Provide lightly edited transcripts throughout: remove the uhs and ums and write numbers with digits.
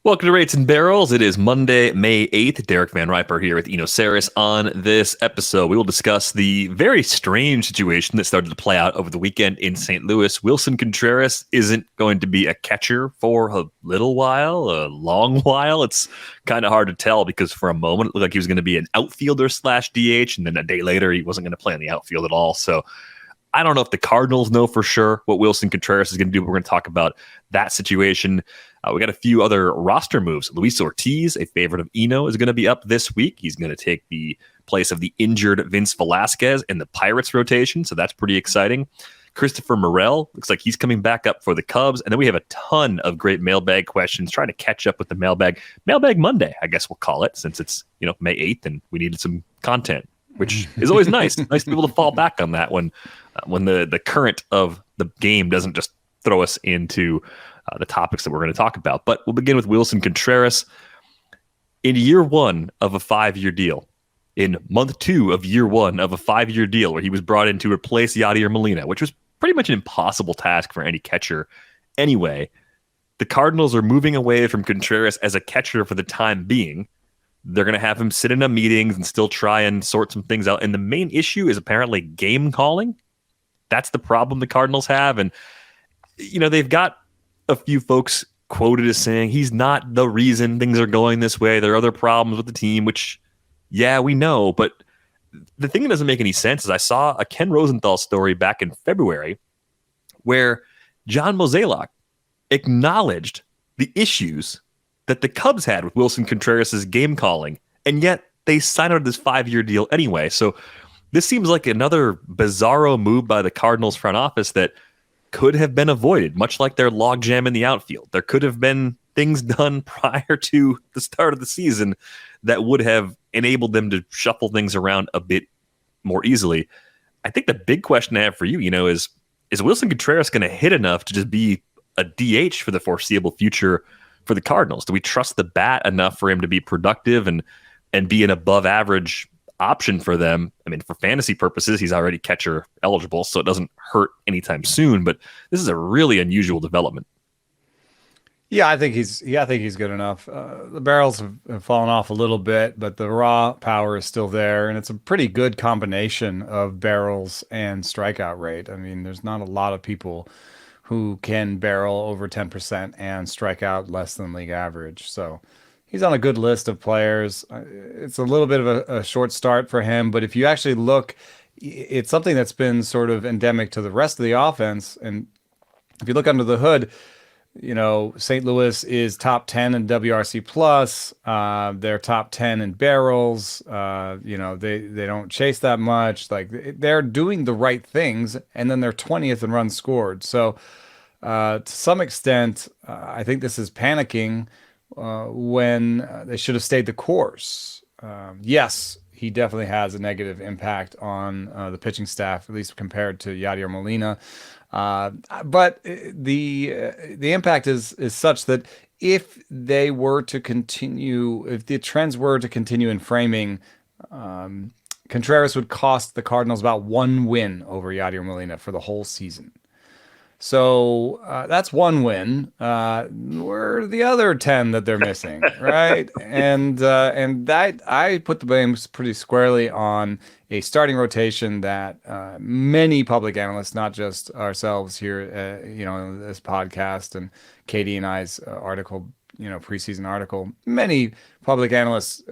Welcome to Rates and Barrels. It is Monday, May 8th. Derek Van Riper here with Eno Saris. On this episode, we will discuss the very strange situation that started to play out over the weekend in St. Louis. Willson Contreras isn't going to be a catcher for a little while, a long while. It's kind of hard to tell because for a moment it looked like he was going to be an outfielder slash DH, and then a day later he wasn't going to play in the outfield at all. So I don't know if the Cardinals know for sure what Willson Contreras is going to do, but we're going to talk about that situation. We got a few other roster moves. Luis Ortiz, a favorite of Eno, is going to be up this week. He's going to take the place of the injured Vince Velasquez in the Pirates rotation, so that's pretty exciting. Christopher Morel looks like he's coming back up for the Cubs. And then we have a ton of great mailbag questions, trying to catch up with the mailbag. Mailbag Monday, I guess we'll call it, since it's May 8th and we needed some content, which is always nice. Nice to be able to fall back on that when the current of the game doesn't just throw us into the topics that we're going to talk about. But we'll begin with Willson Contreras. In year one of a 5-year deal, in month 2 of year 1 of a 5-year deal where he was brought in to replace Yadier Molina, which was pretty much an impossible task for any catcher anyway, the Cardinals are moving away from Contreras as a catcher for the time being. They're going to have him sit in a meetings and still try and sort some things out. And the main issue is apparently game calling. That's the problem the Cardinals have. And, they've got a few folks quoted as saying he's not the reason things are going this way. There are other problems with the team, which, yeah, we know. But the thing that doesn't make any sense is I saw a Ken Rosenthal story back in February where John Mozeliak acknowledged the issues that the Cubs had with Willson Contreras' game calling, and yet they signed out this 5-year deal anyway. So this seems like another bizarro move by the Cardinals front office that could have been avoided, much like their logjam in the outfield. There could have been things done prior to the start of the season that would have enabled them to shuffle things around a bit more easily. I think the big question I have for you, is Willson Contreras going to hit enough to just be a DH for the foreseeable future for the Cardinals? Do we trust the bat enough for him to be productive and be an above average option for them? I mean, for fantasy purposes, he's already catcher eligible, so it doesn't hurt anytime soon, but this is a really unusual development. Yeah, I think he's good enough. The barrels have fallen off a little bit, but the raw power is still there, and it's a pretty good combination of barrels and strikeout rate. I mean, there's not a lot of people who can barrel over 10% and strike out less than league average. So he's on a good list of players. It's a little bit of a short start for him, but if you actually look, it's something that's been sort of endemic to the rest of the offense. And if you look under the hood, St. Louis is top 10 in WRC plus. They're top 10 in barrels. They don't chase that much. Like, they're doing the right things, and then they're 20th in runs scored. So to some extent, I think this is panicking when they should have stayed the course. Yes, he definitely has a negative impact on the pitching staff, at least compared to Yadier Molina. But the impact is such that if they were to continue, if the trends were to continue in framing, Contreras would cost the Cardinals about 1 win over Yadier Molina for the whole season. So that's 1 win. Where are the other 10 that they're missing, right? And that, I put the blame pretty squarely on a starting rotation that many public analysts, not just ourselves here, in this podcast and Katie and I's article, preseason article, many public analysts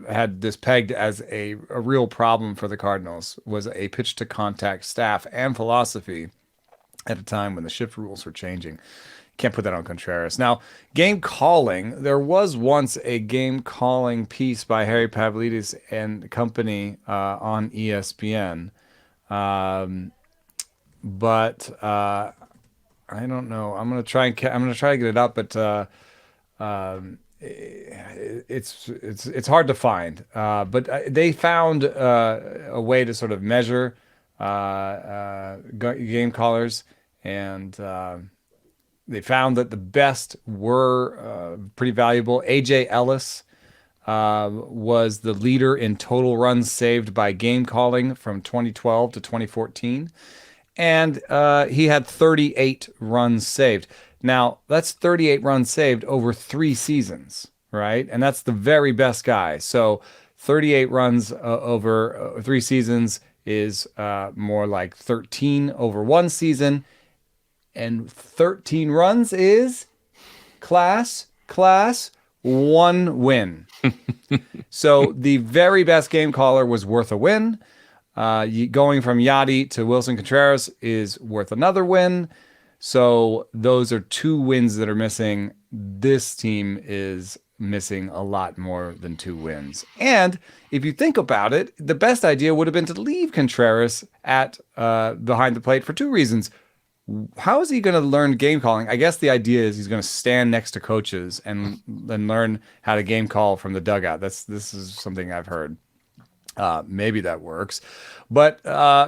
had this pegged as a real problem for the Cardinals, was a pitch to contact staff and philosophy at a time when the shift rules were changing. Can't put that on Contreras. Now, game calling, there was once a game calling piece by Harry Pavlidis and company on ESPN. But I don't know. I'm going to try to get it up, but it's hard to find. But they found a way to sort of measure game callers, and they found that the best were pretty valuable. AJ Ellis was the leader in total runs saved by game calling from 2012 to 2014, and he had 38 runs saved. Now, that's 38 runs saved over 3 seasons, right? And that's the very best guy. So 38 runs over 3 seasons is more like 13 over 1 season. And 13 runs is class, 1 win. So the very best game caller was worth a win. Going from Yachty to Willson Contreras is worth another win. So those are 2 wins that are missing. This team is missing a lot more than 2 wins. And if you think about it, the best idea would have been to leave Contreras at behind the plate for 2 reasons. How is he going to learn game calling? I guess the idea is he's going to stand next to coaches and then learn how to game call from the dugout. This is something I've heard. Maybe that works. But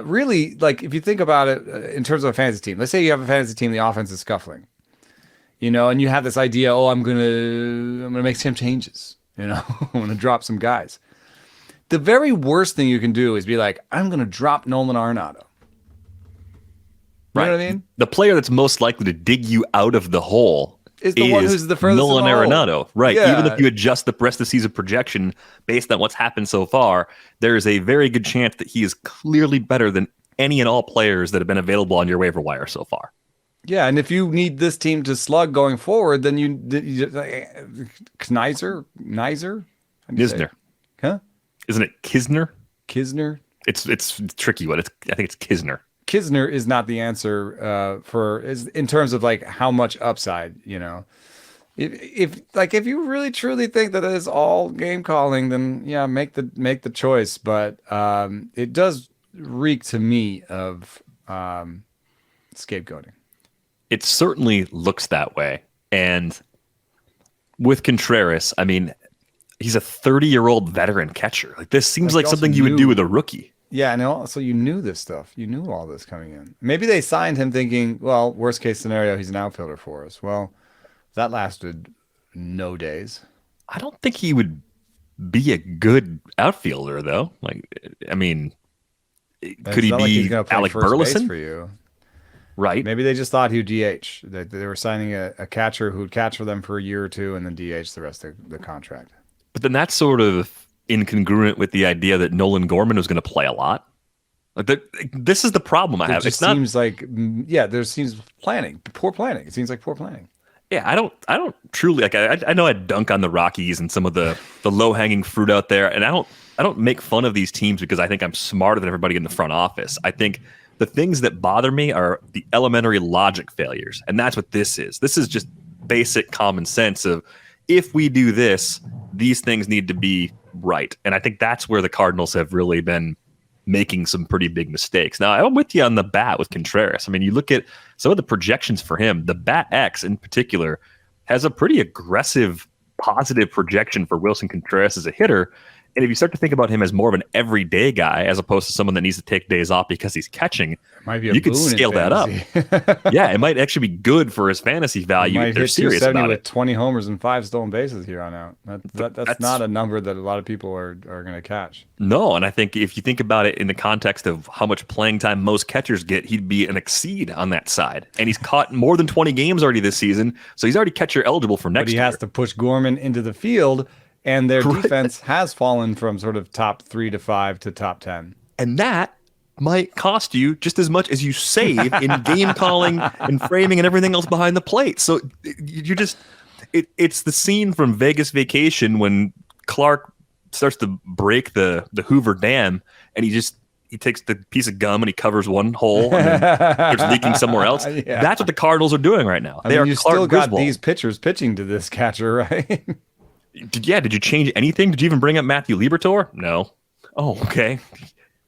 really, like if you think about it in terms of a fantasy team, let's say you have a fantasy team, the offense is scuffling, and you have this idea, I'm gonna make some changes, I'm gonna drop some guys. The very worst thing you can do is be like, I'm gonna drop Nolan Arenado. You know what I mean? The player that's most likely to dig you out of the hole is the one who's the furthest Nolan Arenado. Right. Yeah. Even if you adjust the rest of the season projection based on what's happened so far, there is a very good chance that he is clearly better than any and all players that have been available on your waiver wire so far. Yeah, and if you need this team to slug going forward, then you Knizner? Huh? Isn't it Kisner? Kisner? It's a tricky one. I think it's Kisner. Kisner is not the answer in terms of like how much upside, If you really truly think that it is all game calling, then yeah, make the choice. But it does reek to me of scapegoating. It certainly looks that way. And with Contreras, I mean, he's a 30-year-old veteran catcher. Like this seems like something you would do with a rookie. Yeah, and also you knew this stuff. You knew all this coming in. Maybe they signed him thinking, well, worst case scenario, he's an outfielder for us. Well, that lasted no days. I don't think he would be a good outfielder, though. Like, I mean, could he be Alec Burleson for you? Right. Maybe they just thought he would DH. They were signing a catcher who would catch for them for a year or 2 and then DH the rest of the contract. But then that's sort of incongruent with the idea that Nolan Gorman was going to play a lot. Like this is the problem I have. It seems like there seems poor planning. It seems like poor planning. Yeah, I don't truly like. I know I dunk on the Rockies and some of the low hanging fruit out there, and I don't make fun of these teams because I think I'm smarter than everybody in the front office. I think the things that bother me are the elementary logic failures, and that's what this is. This is just basic common sense of if we do this, these things need to be right. And I think that's where the Cardinals have really been making some pretty big mistakes. Now, I'm with you on the bat with Contreras. I mean, you look at some of the projections for him, the Bat X in particular has a pretty aggressive, positive projection for Willson Contreras as a hitter. And if you start to think about him as more of an everyday guy, as opposed to someone that needs to take days off because he's catching, you could scale that up. Yeah, it might actually be good for his fantasy value if they're serious about with it. 20 homers and 5 stolen bases here on out. That's not a number that a lot of people are going to catch. No, and I think if you think about it in the context of how much playing time most catchers get, he'd be an exceed on that side. And he's caught more than 20 games already this season, so he's already catcher eligible for next year. But he has to push Gorman into the field. And their defense has fallen from sort of top 3 to 5 to top 10. And that might cost you just as much as you save in game calling and framing and everything else behind the plate. So you're just it's the scene from Vegas Vacation when Clark starts to break the Hoover Dam and he takes the piece of gum and he covers one hole and then starts leaking somewhere else. Yeah. That's what the Cardinals are doing right now. You still got these pitchers pitching to this catcher, right? Did you change anything? Did you even bring up Matthew Liberatore? No. Oh, okay.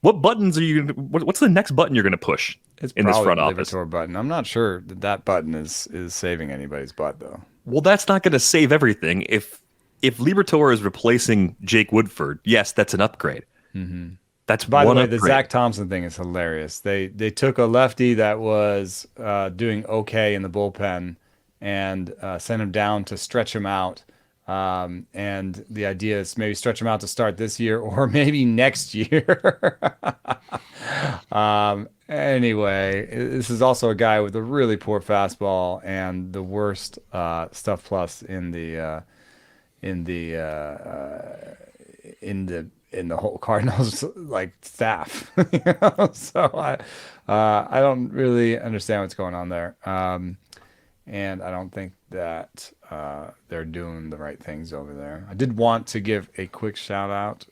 What buttons are you? What's the next button you're going to push in this front office? Liberatore button. I'm not sure that button is saving anybody's butt though. Well, that's not going to save everything. If Liberatore is replacing Jake Woodford, yes, that's an upgrade. Mm-hmm. That's by one the way, upgrade. The Zach Thompson thing is hilarious. They took a lefty that was doing okay in the bullpen and sent him down to stretch him out. And the idea is maybe stretch him out to start this year or maybe next year. Anyway, this is also a guy with a really poor fastball and the worst stuff plus in the in the whole Cardinals like staff. So I don't really understand what's going on there. And I don't think that they're doing the right things over there. I did want to give a quick shout out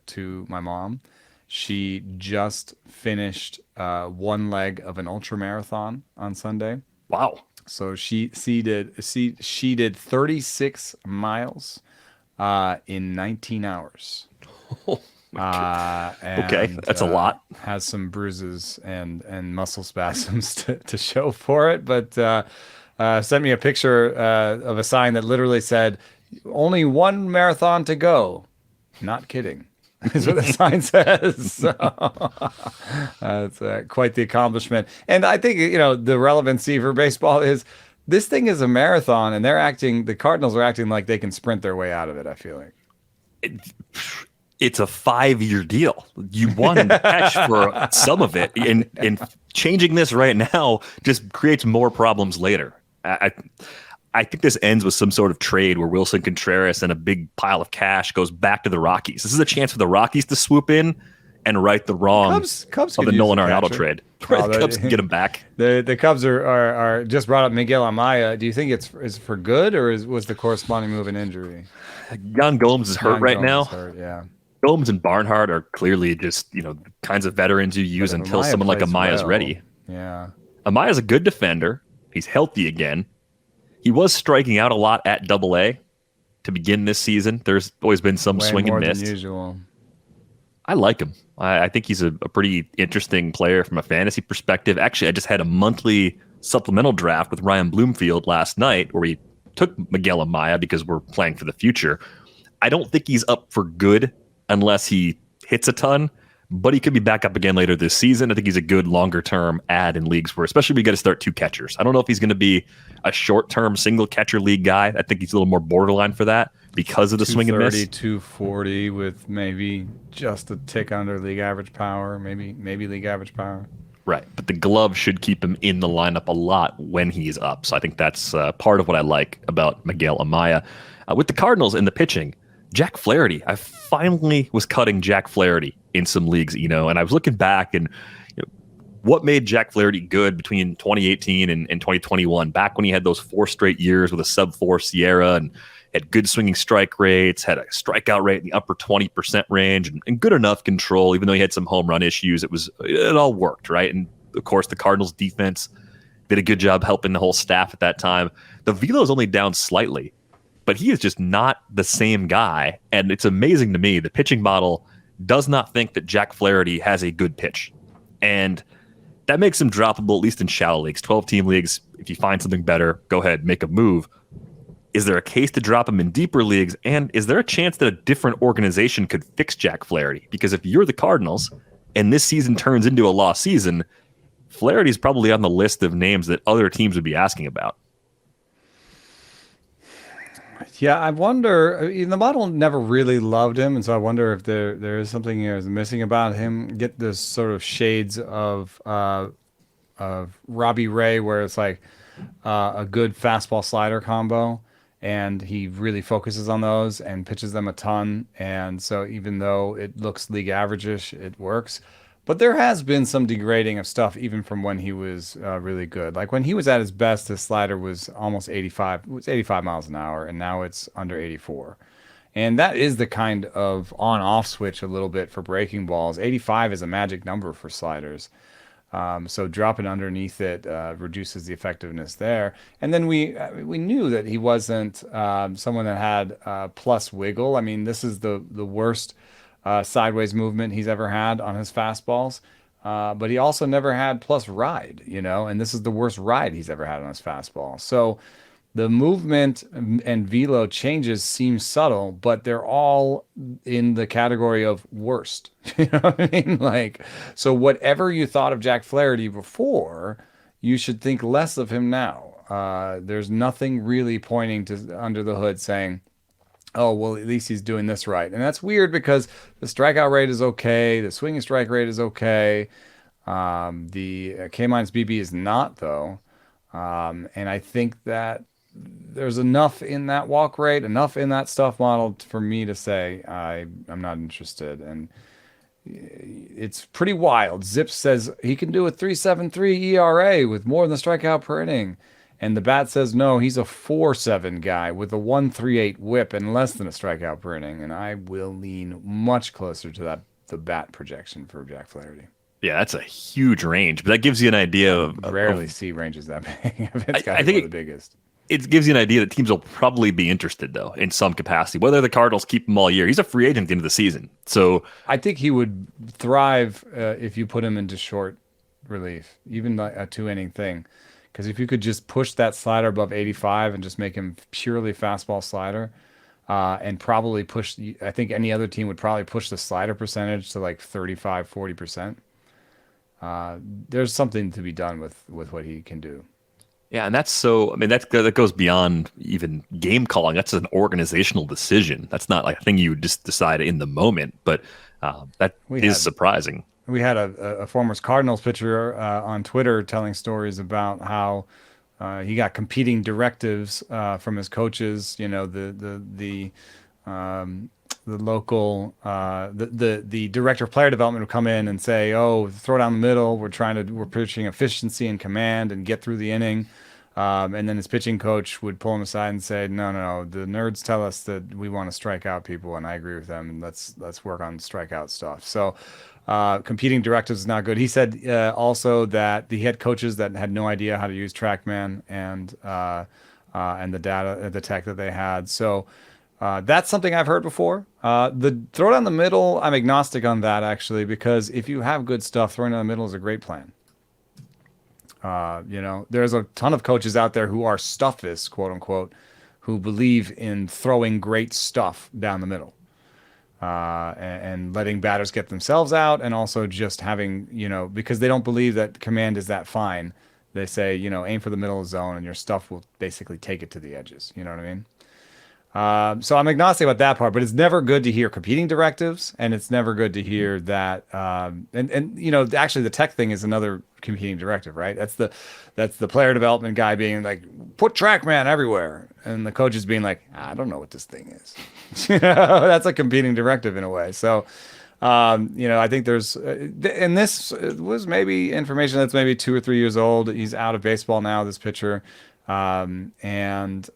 to my mom. She just finished one leg of an ultra marathon on Sunday. Wow. So she did 36 miles in 19 hours. Oh my God. Okay, that's a lot. Has some bruises and muscle spasms to show for it, but sent me a picture of a sign that literally said, "Only one marathon to go." Not kidding. Is what the sign says. So, it's quite the accomplishment. And I think, the relevancy for baseball is this thing is a marathon, and the Cardinals are acting like they can sprint their way out of it, I feel like. It's a 5-year deal. You won the catch for some of it. And changing this right now just creates more problems later. I think this ends with some sort of trade where Willson Contreras and a big pile of cash goes back to the Rockies. This is a chance for the Rockies to swoop in and right the wrongs Cubs of the Nolan Arenado trade. The Cubs can get him back. The Cubs are just brought up Miguel Amaya. Do you think is for good, or was the corresponding move an injury? Jan Gomes is hurt right now. Yeah. Gomes and Barnhart are clearly just, the kinds of veterans you use until someone like Amaya's ready. Yeah. Amaya's a good defender. He's healthy again. He was striking out a lot at Double-A to begin this season. There's always been some swing and miss. More than usual. I like him. I think he's a pretty interesting player from a fantasy perspective. Actually, I just had a monthly supplemental draft with Ryan Bloomfield last night where we took Miguel Amaya because we're playing for the future. I don't think he's up for good unless he hits a ton, but he could be back up again later this season. I think he's a good longer-term add in leagues where especially we got to start 2 catchers. I don't know if he's going to be a short-term single catcher league guy. I think he's a little more borderline for that because of the swing and miss. 240 with maybe just a tick under league average power, maybe league average power. Right, but the glove should keep him in the lineup a lot when he's up. So I think that's part of what I like about Miguel Amaya. With the Cardinals in the pitching, Jack Flaherty. I finally was cutting Jack Flaherty in some leagues, and I was looking back and what made Jack Flaherty good between 2018 and 2021, back when he had those 4 straight years with a sub-4 Sierra and had good swinging strike rates, had a strikeout rate in the upper 20% range and good enough control, even though he had some home run issues. It all worked, right? And of course, the Cardinals defense did a good job helping the whole staff at that time. The velo is only down slightly, but he is just not the same guy. And it's amazing to me, the pitching model does not think that Jack Flaherty has a good pitch. And that makes him droppable, at least in shallow leagues, 12-team leagues. If you find something better, go ahead, make a move. Is there a case to drop him in deeper leagues? And is there a chance that a different organization could fix Jack Flaherty? Because if you're the Cardinals and this season turns into a lost season, Flaherty's probably on the list of names that other teams would be asking about. Yeah, I wonder. The model never really loved him, and so I wonder if there is something missing about him. Get this sort of shades of Robbie Ray, where it's like a good fastball slider combo, and he really focuses on those and pitches them a ton. And so even though it looks league average-ish, it works. But there has been some degrading of stuff even from when he was really good. Like when he was at his best, his slider was almost 85. It was 85 miles an hour, and now it's under 84. And that is the kind of on-off switch a little bit for breaking balls. 85 is a magic number for sliders. So dropping underneath it reduces the effectiveness there. And then we knew that he wasn't someone that had plus wiggle. I mean, this is the worst sideways movement he's ever had on his fastballs. But he also never had plus ride, and this is the worst ride he's ever had on his fastball. So the movement and velo changes seem subtle, but they're all in the category of worst. You know what I mean? So whatever you thought of Jack Flaherty before, you should think less of him now. There's nothing really pointing to under the hood saying, oh, well, at least he's doing this right. And that's weird because the strikeout rate is okay. The swing and strike rate is okay. The K minus BB is not, though. And I think that there's enough in that walk rate, enough in that stuff model for me to say I'm not interested. And it's pretty wild. Zips says he can do a 3.73 ERA with more than the strikeout per inning. And the bat says no, he's a 4.7 guy with a 1.38 whip and less than a strikeout per inning. And I will lean much closer to the bat projection for Jack Flaherty. Yeah, that's a huge range, but that gives you an idea of Rarely see ranges that big. It's got I to be think the biggest. it gives you an idea that teams will probably be interested, though, in some capacity. Whether the Cardinals keep him all year, he's a free agent at the end of the season. So I think he would thrive if you put him into short relief, even like a 2 inning thing. Because if you could just push that slider above 85 and just make him purely fastball slider, and probably push, I think any other team would probably push the slider percentage to like 35, 40%. There's something to be done with what he can do. yeah, and that's so. I mean, that goes beyond even game calling. That's an organizational decision. That's not like a thing you just decide in the moment. But that is surprising. We had a former Cardinals pitcher on Twitter telling stories about how he got competing directives from his coaches. You know, the local the director of player development would come in and say, "Oh, throw down the middle. We're pitching efficiency and command and get through the inning." And then his pitching coach would pull him aside and say, "No. The nerds tell us that we want to strike out people, and I agree with them. And let's work on strikeout stuff." So, competing directives is not good. He said also that he had coaches that had no idea how to use TrackMan and the data, the tech that they had. So. That's something I've heard before. The throw down the middle, I'm agnostic on that actually, because if you have good stuff, throwing down the middle is a great plan. There's a ton of coaches out there who are stuffists, quote unquote, who believe in throwing great stuff down the middle, and letting batters get themselves out, and also just having, because they don't believe that command is that fine. They say, aim for the middle of the zone, and your stuff will basically take it to the edges. You know what I mean? So I'm agnostic about that part, but it's never good to hear competing directives, and it's never good to hear that. Actually, the tech thing is another competing directive, right? That's the player development guy being like, put TrackMan everywhere, and the coach is being like, I don't know what this thing is. That's a competing directive in a way. So, I think there's, and this was maybe information that's maybe 2 or 3 years old. He's out of baseball now, this pitcher. And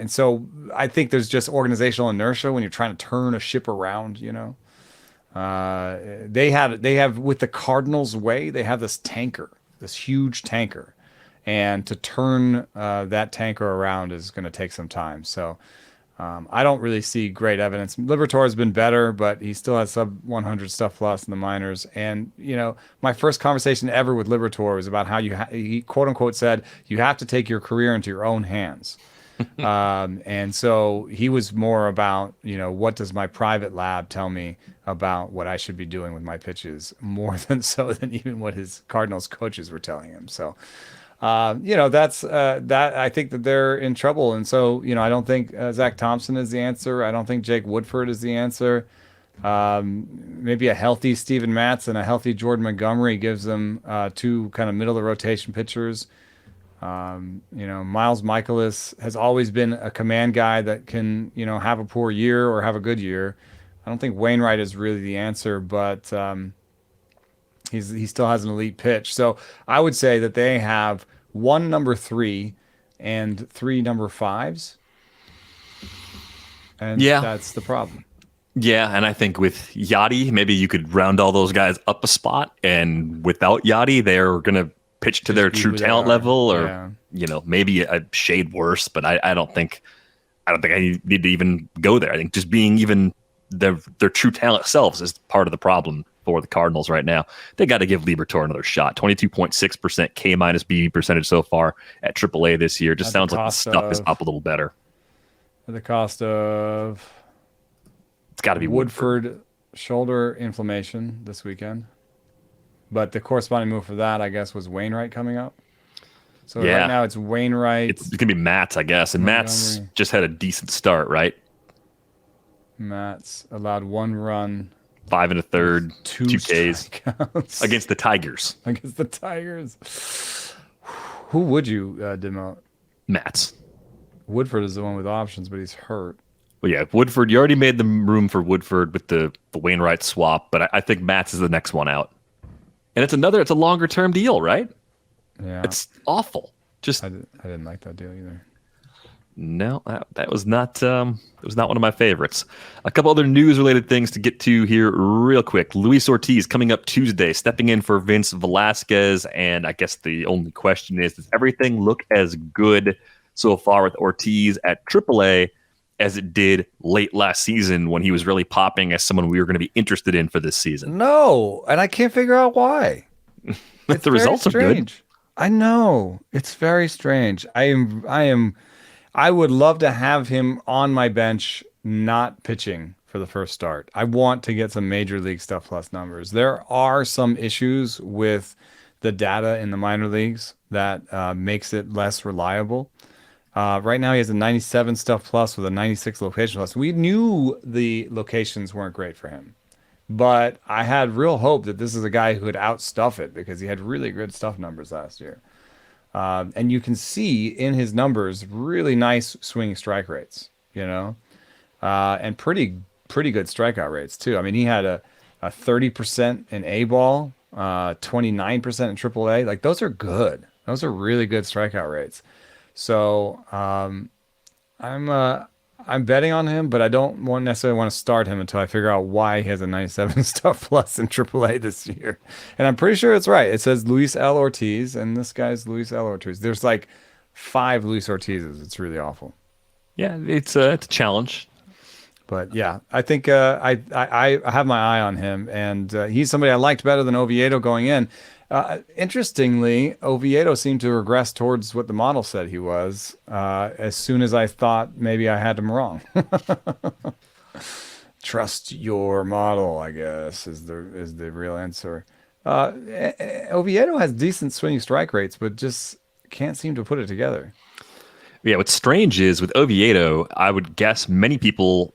so I think there's just organizational inertia when you're trying to turn a ship around, they have with the Cardinals way, they have this huge tanker, and to turn, that tanker around is going to take some time. So, I don't really see great evidence. Liberatore has been better, but he still has sub 100 stuff plus in the minors. And, my first conversation ever with Liberatore was about how he quote unquote said, you have to take your career into your own hands. And so he was more about, what does my private lab tell me about what I should be doing with my pitches, more than even what his Cardinals coaches were telling him. So, that's that. I think that they're in trouble, and so I don't think Zach Thompson is the answer. I don't think Jake Woodford is the answer. Maybe a healthy Steven Matz and a healthy Jordan Montgomery gives them two kind of middle of the rotation pitchers. Miles Michaelis has always been a command guy that can have a poor year or have a good year. I don't think Wainwright is really the answer, but he still has an elite pitch. So I would say that they have one number 3 and 3 number 5s. And that's the problem. Yeah, and I think with Yachty, maybe you could round all those guys up a spot, and without Yachty, they're going to pitch to their true talent level, or maybe a shade worse. But I don't think I need to even go there. I think just being even their true talent selves is part of the problem for the Cardinals right now. They got to give Liberatore another shot. 22.6% K minus BB percentage so far at AAA this year. Just sounds like the stuff is up a little better. At the cost of, it's got to be Woodford shoulder inflammation this weekend. But the corresponding move for that, I guess, was Wainwright coming up. So right now it's Wainwright. It's going to be Matz, I guess. And Matz just had a decent start, right? Matt's allowed 1 run, 5 1/3, 2 2 Ks strikeouts against the Tigers. against the Tigers. Who would you demote? Mats. Woodford is the one with options, but he's hurt. Well, yeah, Woodford. You already made the room for Woodford with the Wainwright swap, but I think Mats is the next one out. And it's a longer term deal, right? Yeah, It's awful. Just I didn't like that deal either. no, that was not one of my favorites. A couple other news related things to get to here real quick. Luis Ortiz coming up Tuesday, stepping in for Vince Velasquez, and I guess the only question is, does everything look as good so far with Ortiz at AAA as it did late last season when he was really popping as someone we were going to be interested in for this season? No, and I can't figure out why. The results are good. I know. It's very strange. I would love to have him on my bench not pitching for the first start. I want to get some major league stuff plus numbers. There are some issues with the data in the minor leagues that makes it less reliable. Right now he has a 97 stuff plus with a 96 location plus. We knew the locations weren't great for him, but I had real hope that this is a guy who would outstuff it because he had really good stuff numbers last year. And you can see in his numbers really nice swinging strike rates, and pretty good strikeout rates too. I mean, he had a 30% in A ball, 29% in AAA. Like those are good. Those are really good strikeout rates. So I'm betting on him, but I don't necessarily want to start him until I figure out why he has a 97 stuff plus in AAA this year. And I'm pretty sure it's right. It says Luis L. Ortiz, and this guy's Luis L. Ortiz. There's like 5 Luis Ortizes. It's really awful. Yeah, it's a challenge. But yeah, I think I have my eye on him, and he's somebody I liked better than Oviedo going in. Interestingly, Oviedo seemed to regress towards what the model said he was as soon as I thought maybe I had him wrong. Trust your model, I guess, is the real answer. Oviedo has decent swinging strike rates, but just can't seem to put it together. Yeah, what's strange is with Oviedo, I would guess many people,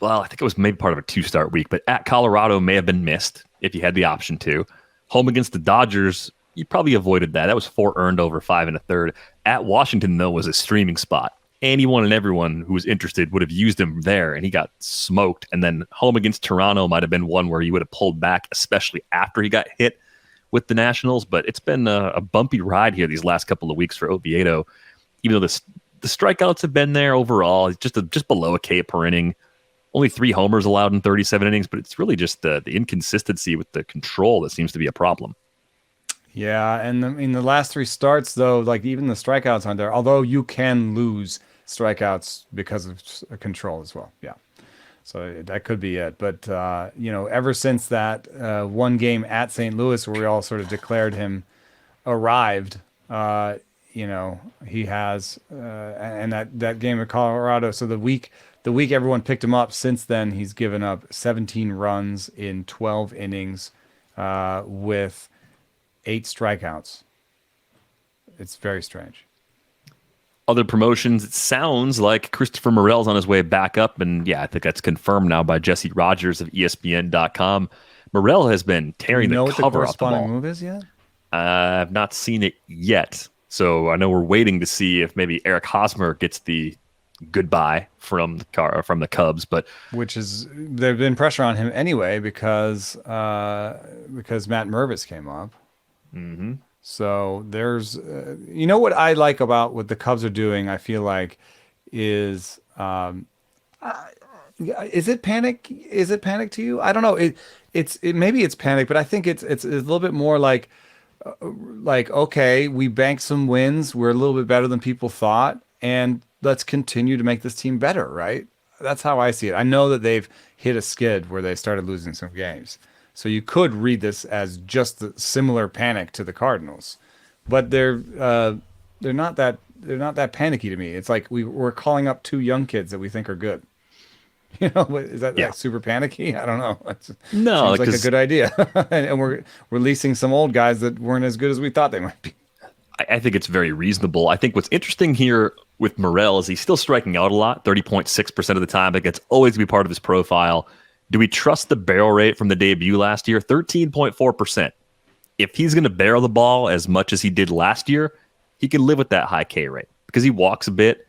well, I think it was maybe part of a 2-start week, but at Colorado may have been missed if you had the option to. Home against the Dodgers, you probably avoided that. That was 4 earned over 5 1/3. At Washington, though, was a streaming spot. Anyone and everyone who was interested would have used him there, and he got smoked. And then home against Toronto might have been one where you would have pulled back, especially after he got hit with the Nationals. But it's been a bumpy ride here these last couple of weeks for Oviedo, even though the strikeouts have been there overall. It's just below a K per inning. Only 3 homers allowed in 37 innings, but it's really just the inconsistency with the control that seems to be a problem. Yeah, and in the last 3 starts, though, like even the strikeouts aren't there, although you can lose strikeouts because of control as well. Yeah, so that could be it. But, ever since that one game at St. Louis where we all sort of declared him arrived, he has, and that game at Colorado, so the week everyone picked him up, since then he's given up 17 runs in 12 innings with 8 strikeouts. It's very strange. Other promotions, it sounds like Christopher Morel's on his way back up, and yeah, I think that's confirmed now by Jesse Rogers of ESPN.com. Morel has been tearing the cover off the ball. What the corresponding move is yet? I've not seen it yet, so I know we're waiting to see if maybe Eric Hosmer gets the goodbye from the Cubs, but there's been pressure on him anyway because Matt Mervis came up. Mm-hmm. So there's what I like about what the Cubs are doing, I feel like, is it panic? Is it panic to you? I don't know. It's maybe it's panic, but I think it's a little bit more like okay, we banked some wins, we're a little bit better than people thought, and let's continue to make this team better, right? That's how I see it. I know that they've hit a skid where they started losing some games. So you could read this as just a similar panic to the Cardinals. But they're not that panicky to me. It's like we're calling up 2 young kids that we think are good. Is that like super panicky? I don't know. No, seems like a good idea. and we're releasing some old guys that weren't as good as we thought they might be. I think it's very reasonable. I think what's interesting here with Morel is he's still striking out a lot, 30.6% of the time. Like it's always to be part of his profile. Do we trust the barrel rate from the debut last year? 13.4%. If he's going to barrel the ball as much as he did last year, he can live with that high K rate because he walks a bit.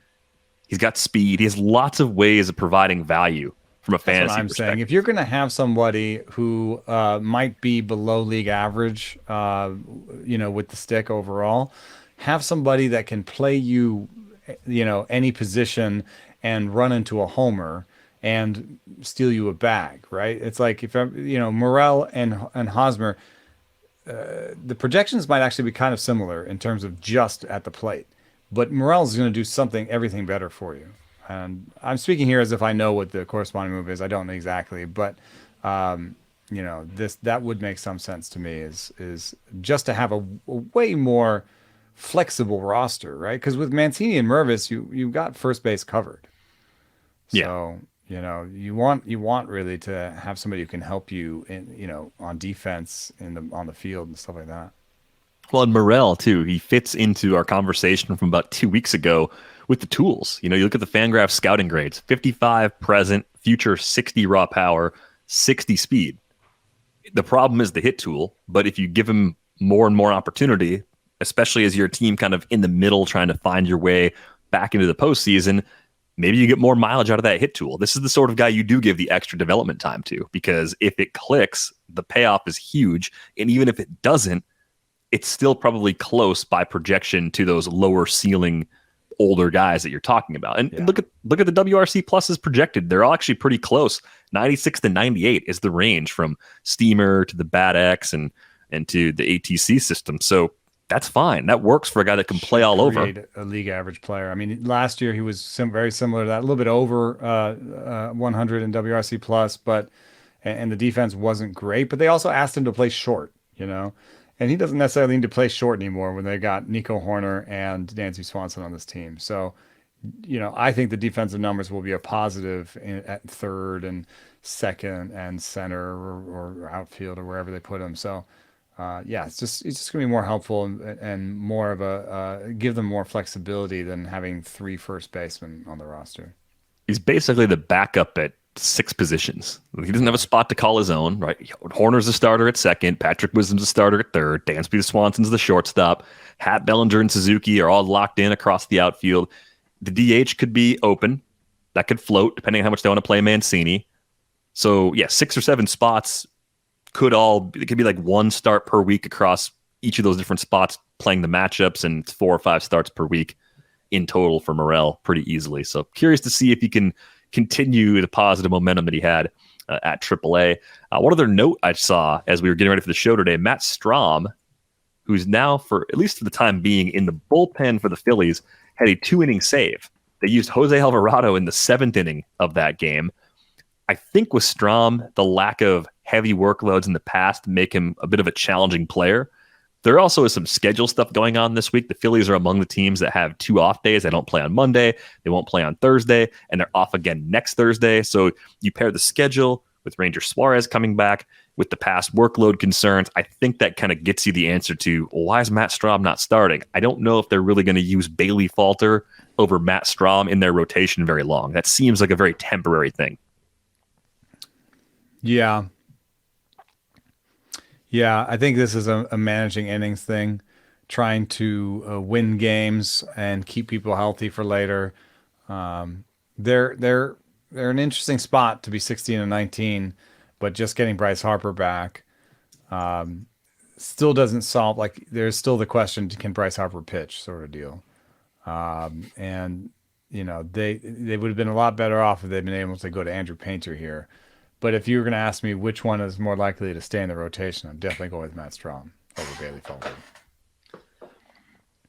He's got speed. He has lots of ways of providing value from a fantasy That's what I'm perspective. saying. If you're going to have somebody who might be below league average, with the stick overall, have somebody that can play you, any position and run into a homer and steal you a bag, right? It's like if Morel and Hosmer, the projections might actually be kind of similar in terms of just at the plate, but Morel's going to do everything better for you. And I'm speaking here as if I know what the corresponding move is. I don't know exactly, but that would make some sense to me. Is just to have a way more flexible roster, right? Because with Mancini and Mervis, you got first base covered. So you want really to have somebody who can help you on defense on the field and stuff like that. Well, and Morel too, he fits into our conversation from about 2 weeks ago with the tools. You look at the Fangraphs scouting grades, 55 present, future 60 raw power, 60 speed. The problem is the hit tool, but if you give him more and more opportunity, especially as your team kind of in the middle trying to find your way back into the postseason, maybe you get more mileage out of that hit tool. This is the sort of guy you do give the extra development time to, because if it clicks, the payoff is huge. And even if it doesn't, it's still probably close by projection to those lower ceiling older guys that you're talking about. And look at the WRC pluses projected. They're all actually pretty close. 96 to 98 is the range from Steamer to the Bat X and to the ATC system. So that's fine. That works for a guy that can play all over. A league average player. I mean, last year he was very similar to that, a little bit over 100 in WRC plus, and the defense wasn't great, but they also asked him to play short, and he doesn't necessarily need to play short anymore when they got Nico Horner and Nancy Swanson on this team. So, I think the defensive numbers will be a positive at third and second and center or outfield or wherever they put him. So, it's just going to be more helpful and more of give them more flexibility than having 3 first basemen on the roster. He's basically the backup at 6 positions. He doesn't have a spot to call his own, right? Horner's a starter at second. Patrick Wisdom's a starter at third. Dansby Swanson's the shortstop. Hatt, Bellinger, and Suzuki are all locked in across the outfield. The DH could be open. That could float depending on how much they want to play Mancini. So, 6 or 7 spots it could be like 1 start per week across each of those different spots playing the matchups, and 4 or 5 starts per week in total for Morel pretty easily. So curious to see if he can continue the positive momentum that he had at AAA. One other note I saw as we were getting ready for the show today, Matt Strahm, who's now, for at least for the time being, in the bullpen for the Phillies, had a 2-inning save. They used Jose Alvarado in the 7th inning of that game. I think with Strahm, the lack of heavy workloads in the past make him a bit of a challenging player. There also is some schedule stuff going on this week. The Phillies are among the teams that have 2 off days. They don't play on Monday. They won't play on Thursday, and they're off again next Thursday. So you pair the schedule with Ranger Suarez coming back with the past workload concerns. I think that kind of gets you the answer to, well, why is Matt Strahm not starting? I don't know if they're really going to use Bailey Falter over Matt Strahm in their rotation very long. That seems like a very temporary thing. Yeah, I think this is a managing innings thing, trying to win games and keep people healthy for later. They're an interesting spot to be 16-19, but just getting Bryce Harper back still doesn't solve. Like, there's still the question: can Bryce Harper pitch, sort of deal? And they would have been a lot better off if they'd been able to go to Andrew Painter here. But if you were going to ask me which one is more likely to stay in the rotation, I'm definitely going with Matt Strahm over Bailey Falter.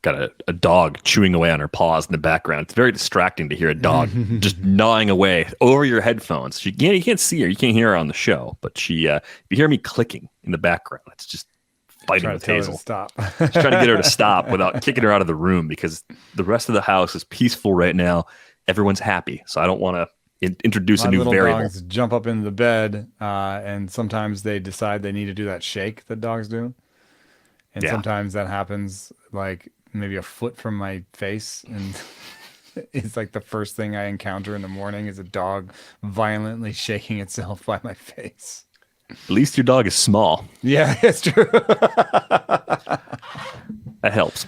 Got a dog chewing away on her paws in the background. It's very distracting to hear a dog just gnawing away over your headphones. You can't see her. You can't hear her on the show. But you hear me clicking in the background. It's just fighting with Hazel. Stop. Just trying to get her to stop without kicking her out of the room, because the rest of the house is peaceful right now. Everyone's happy. So I don't want to introduce a new variable. Dogs jump up into the bed, and sometimes they decide they need to do that shake that dogs do, and sometimes that happens like maybe a foot from my face, and it's like the first thing I encounter in the morning is a dog violently shaking itself by my face. At least your dog is small. Yeah, it's true. That helps.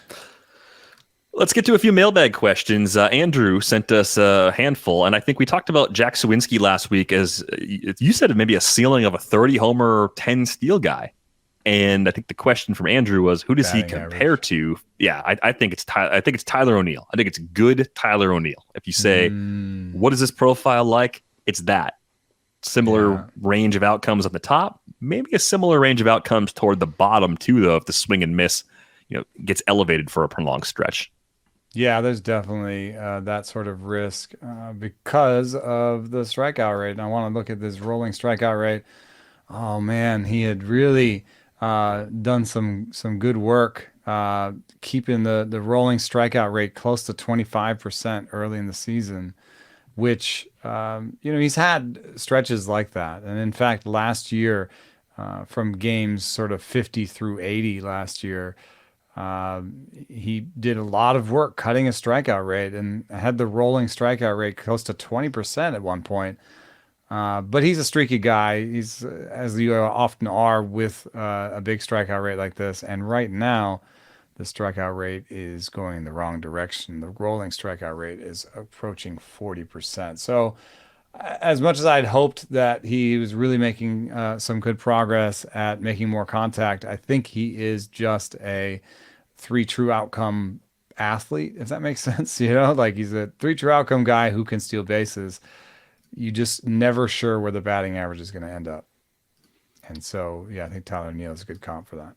Let's get to a few mailbag questions. Andrew sent us a handful, and I think we talked about Jack Suwinski last week as you said maybe a ceiling of a 30-homer, 10-steal guy. And I think the question from Andrew was, who does he compare to? Yeah, I think it's Tyler O'Neill. I think it's good Tyler O'Neill. If you say, what is this profile like? It's that. Similar range of outcomes on the top, maybe a similar range of outcomes toward the bottom too, though, if the swing and miss, gets elevated for a prolonged stretch. Yeah, there's definitely that sort of risk because of the strikeout rate. And I want to look at this rolling strikeout rate. Oh man, he had really done some good work keeping the rolling strikeout rate close to 25% early in the season, which he's had stretches like that. And in fact, last year, from games sort of 50 through 80 last year, he did a lot of work cutting his strikeout rate and had the rolling strikeout rate close to 20% at one point. But he's a streaky guy. He's, as you often are with a big strikeout rate like this. And right now, the strikeout rate is going in the wrong direction. The rolling strikeout rate is approaching 40%. So as much as I'd hoped that he was really making some good progress at making more contact, I think he is just a 3 true outcome athlete, if that makes sense. Like he's a 3 true outcome guy who can steal bases. You just never sure where the batting average is going to end up. And so, yeah, I think Tyler O'Neill is a good comp for that.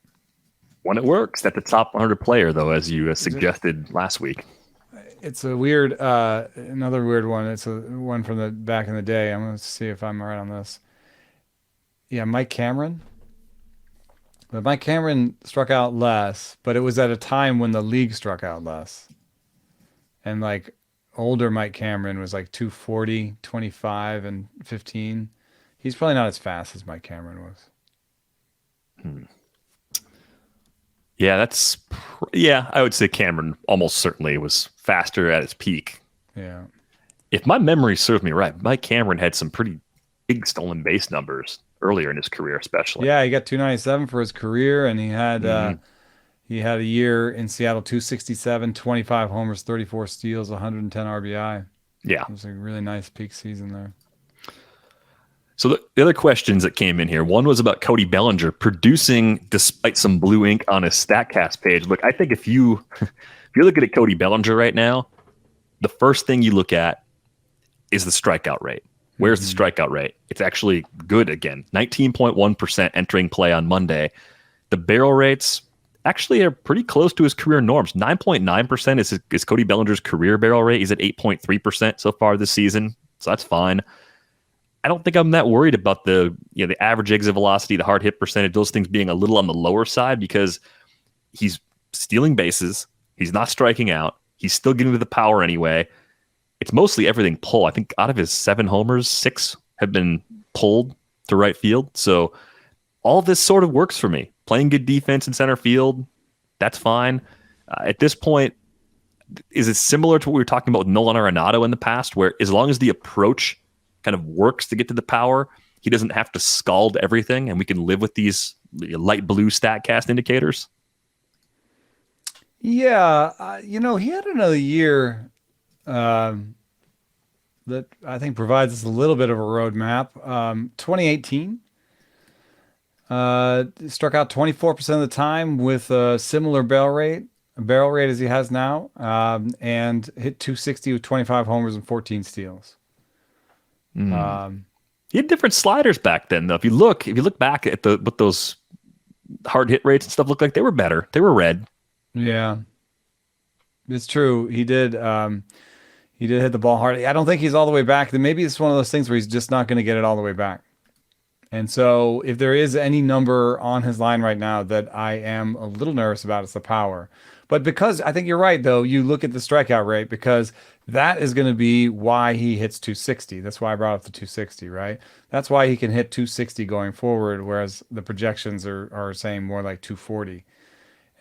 When it works, at the top 100 player, though, as you suggested last week. It's a weird, another weird one. It's a one from the back in the day. I'm going to see if I'm right on this. Yeah, Mike Cameron. But Mike Cameron struck out less, but it was at a time when the league struck out less. And like older Mike Cameron was like 240, 25, and 15. He's probably not as fast as Mike Cameron was. Yeah, I would say Cameron almost certainly was faster at his peak. Yeah. If my memory serves me right, Mike Cameron had some pretty big stolen base numbers earlier in his career, especially. Yeah, he got 297 for his career, and he had a year in Seattle, 267, 25 homers, 34 steals, 110 RBI. Yeah. It was a really nice peak season there. So the other questions that came in here, one was about Cody Bellinger producing despite some blue ink on his Statcast page. Look, I think if you're looking at Cody Bellinger right now, the first thing you look at is the strikeout rate. Where's the strikeout rate? It's actually good again, 19.1% entering play on Monday. The barrel rates actually are pretty close to his career norms. 9.9% is Cody Bellinger's career barrel rate. He's at 8.3% so far this season, so that's fine. I don't think I'm that worried about the average exit velocity, the hard hit percentage, those things being a little on the lower side because he's stealing bases. He's not striking out. He's still getting to the power anyway. It's mostly everything pull. I think out of his 7 homers, 6 have been pulled to right field. So all this sort of works for me. Playing good defense in center field, that's fine. At this point, is it similar to what we were talking about with Nolan Arenado in the past, where as long as the approach kind of works to get to the power, he doesn't have to scald everything, and we can live with these light blue Statcast indicators? Yeah, he had another year that I think provides us a little bit of a roadmap. 2018, struck out 24% of the time with a similar barrel rate as he has now, and hit 260 with 25 homers and 14 steals. He had different sliders back then, though. If you look back at what those hard hit rates and stuff looked like, they were better. They were red. Yeah, it's true. He did hit the ball hard. I don't think he's all the way back. Then maybe it's one of those things where he's just not going to get it all the way back. And so if there is any number on his line right now that I am a little nervous about, it's the power. But because I think you're right, though, you look at the strikeout rate because that is going to be why he hits 260. That's why I brought up the 260, right? That's why he can hit 260 going forward, whereas the projections are saying more like 240.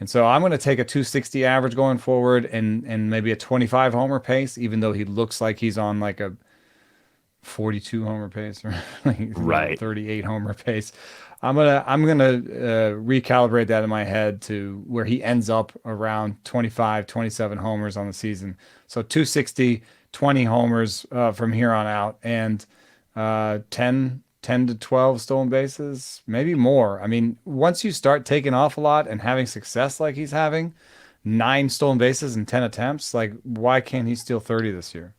And so I'm going to take a 260 average going forward and maybe a 25 homer pace, even though he looks like he's on like a 42 homer pace or like, Right. 38 homer pace. I'm gonna recalibrate that in my head to where he ends up around 25, 27 homers on the season. So 260, 20 homers from here on out, and 10 to 12 stolen bases, maybe more. I mean, once you start taking off a lot and having success like he's having, 9 stolen bases in 10 attempts, like why can't he steal 30 this year?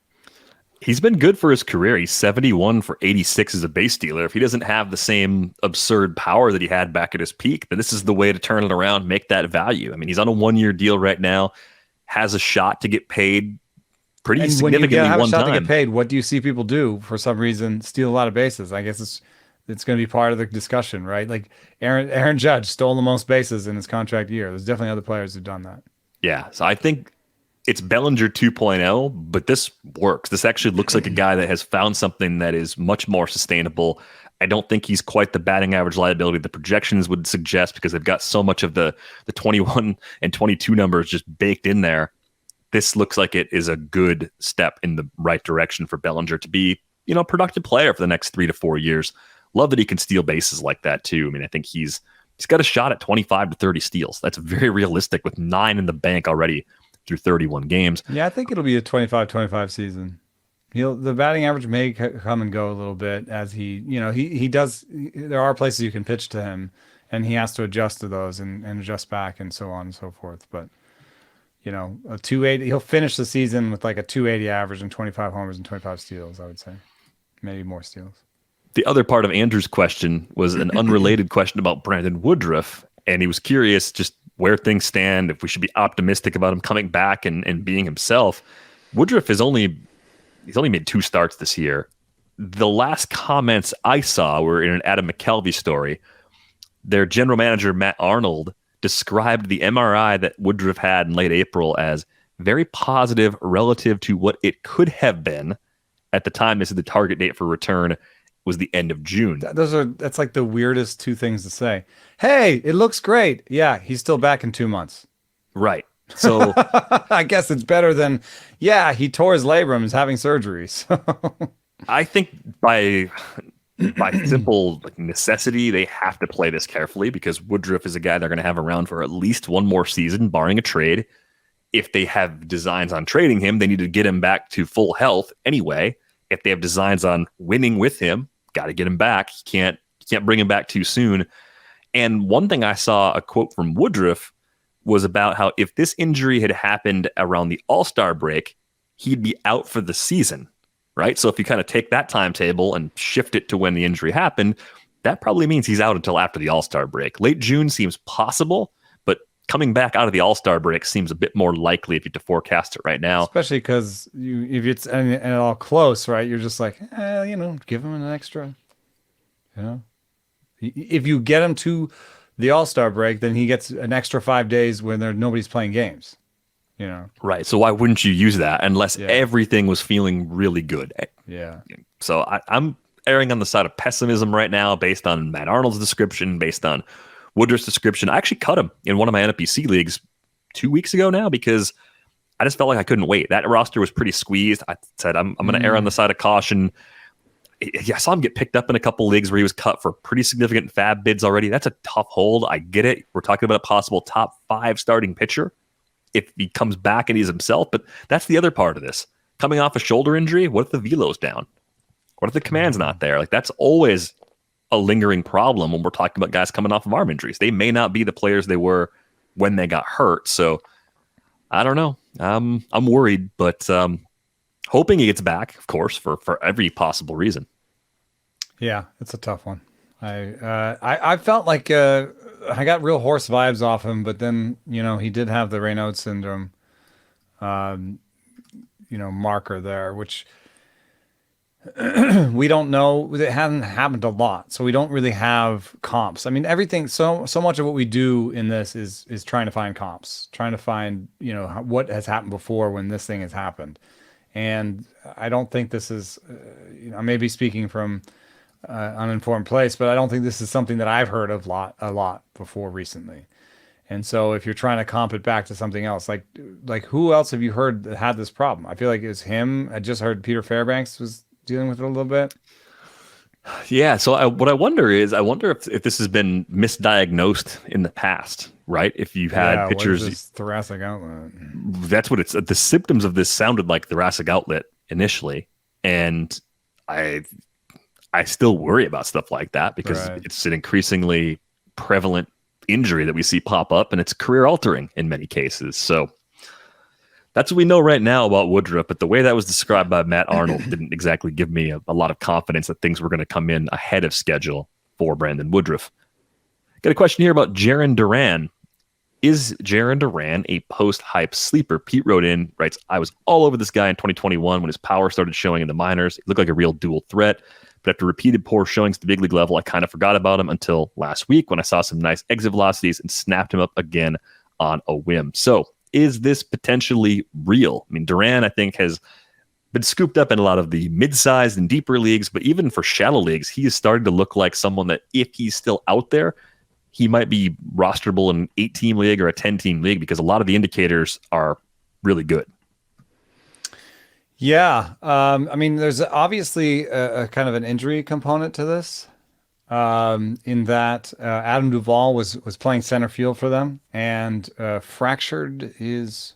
He's been good for his career. He's 71 for 86 as a base stealer. If he doesn't have the same absurd power that he had back at his peak, then this is the way to turn it around, make that value. I mean, he's on a 1-year deal right now, has a shot to get paid pretty And when significantly you have a one shot to time. get paid, what do you see people do for some reason? Steal a lot of bases. I guess it's going to be part of the discussion, right? Like Aaron Judge stole the most bases in his contract year. There's definitely other players who've done that. Yeah, so I think it's Bellinger 2.0, but this works. This actually looks like a guy that has found something that is much more sustainable. I don't think he's quite the batting average liability the projections would suggest because they've got so much of the 21 and 22 numbers just baked in there. This looks like it is a good step in the right direction for Bellinger to be, a productive player for the next 3 to 4 years. Love that he can steal bases like that too. I mean, I think he's got a shot at 25 to 30 steals. That's very realistic with 9 in the bank already through 31 games. Yeah, I think it'll be a 25-25 season. The batting average may come and go a little bit as he does. There are places you can pitch to him, and he has to adjust to those and adjust back and so on and so forth. But a 280, he'll finish the season with like a 280 average and 25 homers and 25 steals. I would say, maybe more steals. The other part of Andrew's question was an unrelated question about Brandon Woodruff, and he was curious just where things stand, if we should be optimistic about him coming back and being himself. Woodruff he's only made 2 starts this year. The last comments I saw were in an Adam McKelvey story. Their general manager, Matt Arnold, described the MRI that Woodruff had in late April as very positive relative to what it could have been at the time. This is the target date for return was the end of June. That's like the weirdest 2 things to say. Hey, it looks great. Yeah, he's still back in 2 months. Right. So I guess it's better than, yeah, he tore his labrum, is having surgery. So. I think by simple necessity, they have to play this carefully because Woodruff is a guy they're going to have around for at least 1 more season, barring a trade. If they have designs on trading him, they need to get him back to full health anyway. If they have designs on winning with him, got to get him back. You can't bring him back too soon. And one thing I saw a quote from Woodruff was about how if this injury had happened around the All-Star break, he'd be out for the season, right? So if you kind of take that timetable and shift it to when the injury happened, that probably means he's out until after the All-Star break. Late June seems possible, but coming back out of the All-Star break seems a bit more likely if you have to forecast it right now. Especially because if it's and all close, right? You're just like, give him an extra. If you get him to the All-Star break, then he gets an extra 5 days when nobody's playing games. Right. So why wouldn't you use that unless everything was feeling really good? Yeah. So I'm erring on the side of pessimism right now based on Matt Arnold's description, based on Woodruff's description. I actually cut him in one of my NFBC leagues 2 weeks ago now because I just felt like I couldn't wait. That roster was pretty squeezed. I said, I'm going to err on the side of caution. I saw him get picked up in a couple leagues where he was cut for pretty significant fab bids already. That's a tough hold. I get it. We're talking about a possible top 5 starting pitcher if he comes back and he's himself. But that's the other part of this. Coming off a shoulder injury, what if the velo's down? What if the command's not there? Like that's always a lingering problem when we're talking about guys coming off of arm injuries. They may not be the players they were when they got hurt. So I don't know. I'm worried, but hoping he gets back, of course, for every possible reason. Yeah, it's a tough one. I felt like I got real horse vibes off him, but then he did have the Raynaud syndrome, marker there, which we don't know. It hasn't happened a lot, so we don't really have comps. I mean, everything. So much of what we do in this is trying to find comps, trying to find what has happened before when this thing has happened. And I don't think this is, I may be speaking from uninformed place, but I don't think this is something that I've heard of a lot before recently. And so if you're trying to comp it back to something else, like who else have you heard that had this problem? I feel like it was him. I just heard Peter Fairbanks was dealing with it a little bit. Yeah. So what I wonder is, if this has been misdiagnosed in the past, right? If you've had pitchers, what is this thoracic outlet? That's what it's. The symptoms of this sounded like thoracic outlet initially, and I still worry about stuff like that because it's an increasingly prevalent injury that we see pop up, and it's career altering in many cases. So that's what we know right now about Woodruff, but the way that was described by Matt Arnold didn't exactly give me a lot of confidence that things were going to come in ahead of schedule for Brandon Woodruff. Got a question here about Jarren Duran. Is Jarren Duran a post-hype sleeper? Pete wrote in, writes, I was all over this guy in 2021 when his power started showing in the minors. He looked like a real dual threat, but after repeated poor showings at the big league level, I kind of forgot about him until last week when I saw some nice exit velocities and snapped him up again on a whim. So, is this potentially real? I mean, Duran, I think, has been scooped up in a lot of the mid-sized and deeper leagues, but even for shallow leagues, he is starting to look like someone that if he's still out there, he might be rosterable in an 8-team league or a 10-team league because a lot of the indicators are really good. Yeah. I mean, there's obviously a kind of an injury component to this. In that Adam Duvall was playing center field for them and fractured his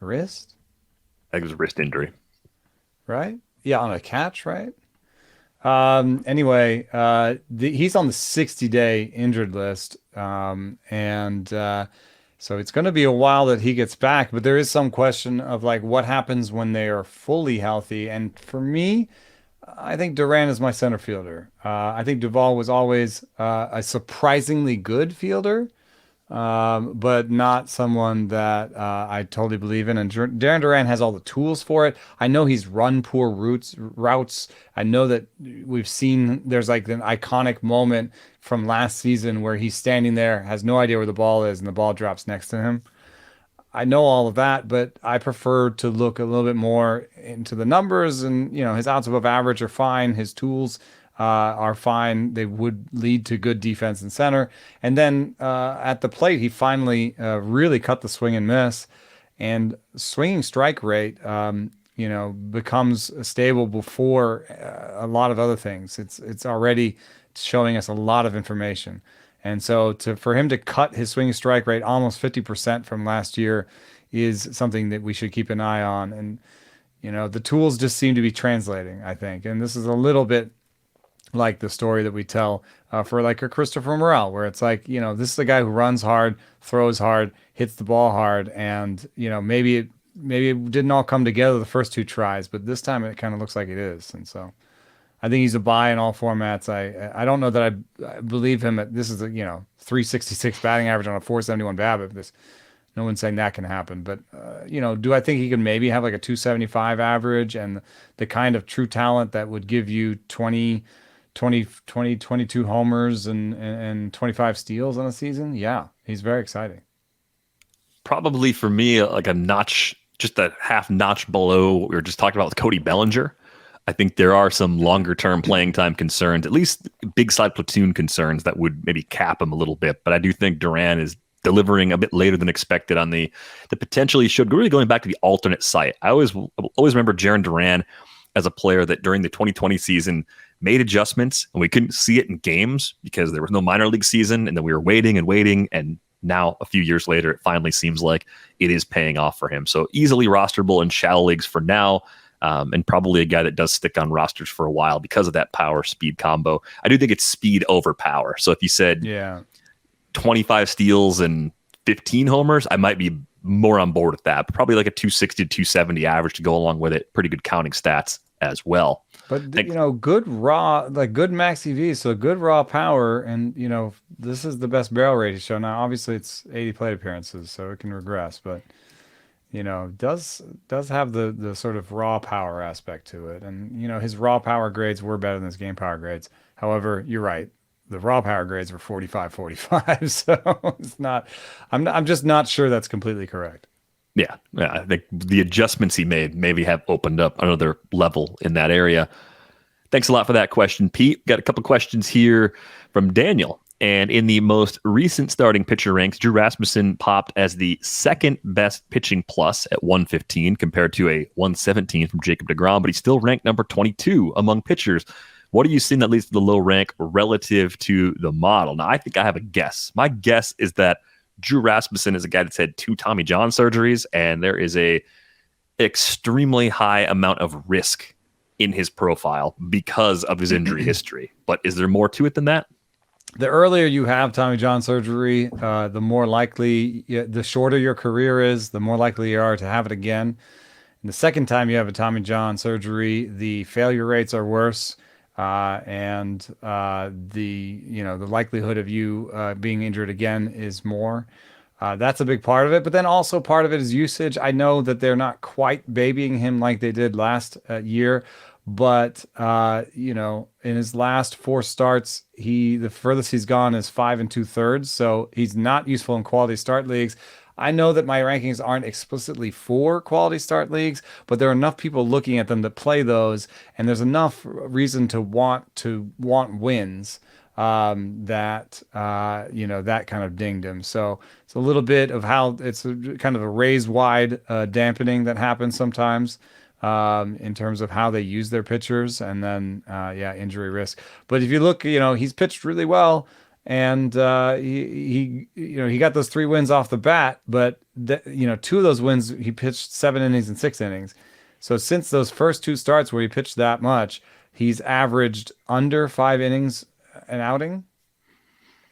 wrist. I think it was a wrist injury. Right? Yeah, on a catch, right? Anyway, he's on the 60-day injured list. So it's going to be a while that he gets back, but there is some question of like what happens when they are fully healthy. And for me, I think Duran is my center fielder. I think Duvall was always a surprisingly good fielder, but not someone that I totally believe in. And Jarren Duran has all the tools for it. I know he's run poor routes. I know that we've seen there's like an iconic moment from last season where he's standing there, has no idea where the ball is, and the ball drops next to him. I know all of that, but I prefer to look a little bit more into the numbers. And, his outs above average are fine. His tools are fine. They would lead to good defense in center. And then at the plate, he finally really cut the swing and miss. And swinging strike rate, becomes stable before a lot of other things. It's already showing us a lot of information. And so for him to cut his swing strike rate almost 50% from last year is something that we should keep an eye on. And, the tools just seem to be translating, I think. And this is a little bit like the story that we tell for like a Christopher Morel, where it's like, this is a guy who runs hard, throws hard, hits the ball hard. And, maybe it didn't all come together the first two tries, but this time it kind of looks like it is. And so I think he's a buy in all formats. I don't know that I believe him at this is a 366 batting average on a 471 BABIP. No one's saying that can happen, but do I think he can maybe have like a 275 average and the kind of true talent that would give you 22 homers and 25 steals on a season? Yeah, he's very exciting. Probably for me, like a notch, just a half notch below what we were just talking about with Cody Bellinger. I think there are some longer-term playing time concerns, at least big side platoon concerns that would maybe cap him a little bit. But I do think Duran is delivering a bit later than expected on the potential he showed. Really going back to the alternate site, I always remember Jarren Duran as a player that during the 2020 season made adjustments, and we couldn't see it in games because there was no minor league season, and then we were waiting, and now a few years later, it finally seems like it is paying off for him. So easily rosterable in shallow leagues for now. And probably a guy that does stick on rosters for a while because of that power speed combo. I do think it's speed over power. So if you said 25 steals and 15 homers, I might be more on board with that. But probably like a 260 to 270 average to go along with it. Pretty good counting stats as well. But good raw, like good max EV, so good raw power, and this is the best barrel rate show. Now, obviously, it's 80 plate appearances, so it can regress, but. Does have the sort of raw power aspect to it. And, his raw power grades were better than his game power grades. However, you're right. The raw power grades were 45. So it's not, I'm just not sure that's completely correct. Yeah. I think the adjustments he made maybe have opened up another level in that area. Thanks a lot for that question, Pete. Got a couple questions here from Daniel. And in the most recent starting pitcher ranks, Drew Rasmussen popped as the second best pitching plus at 115 compared to a 117 from Jacob deGrom, but he's still ranked number 22 among pitchers. What are you seeing that leads to the low rank relative to the model? Now, I think I have a guess. My guess is that Drew Rasmussen is a guy that's had 2 Tommy John surgeries, and there is a extremely high amount of risk in his profile because of his injury history. But is there more to it than that? The earlier you have Tommy John surgery, the more likely, the shorter your career is, the more likely you are to have it again. And the second time you have a Tommy John surgery, the failure rates are worse, and the likelihood of you being injured again is more. That's a big part of it. But then also part of it is usage. I know that they're not quite babying him like they did last year. But, in his last 4 starts, the furthest he's gone is 5 2/3. So he's not useful in quality start leagues. I know that my rankings aren't explicitly for quality start leagues, but there are enough people looking at them that play those. And there's enough reason to want wins that kind of dinged him. So it's a little bit of how it's kind of a raised wide dampening that happens sometimes. In terms of how they use their pitchers, and then injury risk. But if you look, he's pitched really well, and he got those 3 wins off the bat. But 2 of those wins he pitched 7 innings and 6 innings. So since those first 2 starts where he pitched that much, he's averaged under 5 innings an outing,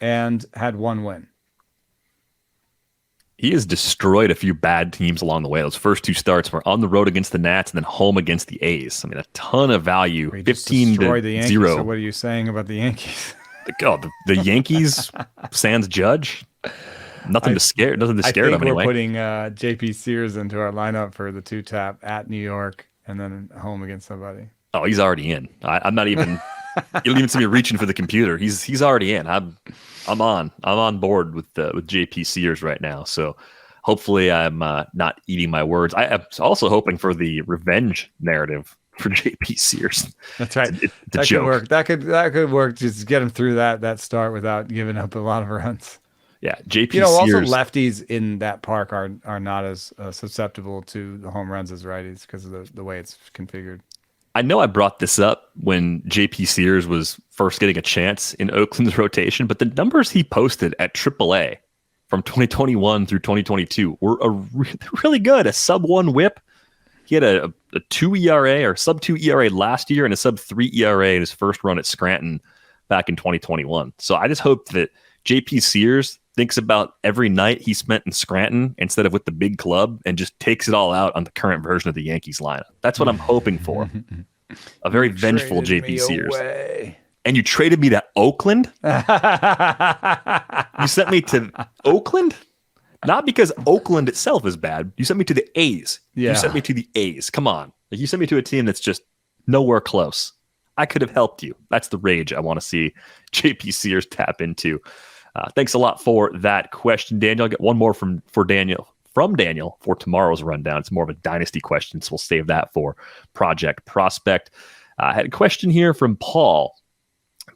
and had 1 win. He has destroyed a few bad teams along the way. Those first 2 starts were on the road against the Nats and then home against the A's. I mean, a ton of value. 15 to 0. So what are you saying about the Yankees? The Yankees, sans Judge. Nothing to scare them anyway. I think we're putting J.P. Sears into our lineup for the 2-tap at New York and then home against somebody. Oh, he's already in. I'm not even. You don't even see me reaching for the computer. He's already in. I'm on board with JP Sears right now. So hopefully I'm not eating my words. I am also hoping for the revenge narrative for JP Sears. That's right. It's a joke. That could work. Just get him through that start without giving up a lot of runs. Yeah, JP Sears. Also lefties in that park are not as susceptible to the home runs as righties because of the way it's configured. I know I brought this up when JP Sears was first getting a chance in Oakland's rotation, but the numbers he posted at AAA from 2021 through 2022 were really good. A sub-1 whip. He had a 2 ERA or sub-2 ERA last year and a sub-3 ERA in his first run at Scranton back in 2021. So I just hope that JP Sears thinks about every night he spent in Scranton instead of with the big club and just takes it all out on the current version of the Yankees lineup. That's what I'm hoping for. A very vengeful JP Sears. Away. And you traded me to Oakland? You sent me to Oakland? Not because Oakland itself is bad. You sent me to the A's. Yeah. You sent me to the A's. Come on. You sent me to a team that's just nowhere close. I could have helped you. That's the rage I want to see JP Sears tap into. Thanks a lot for that question, Daniel. I'll get one more from Daniel for tomorrow's rundown. It's more of a dynasty question, so we'll save that for Project Prospect. I had a question here from Paul.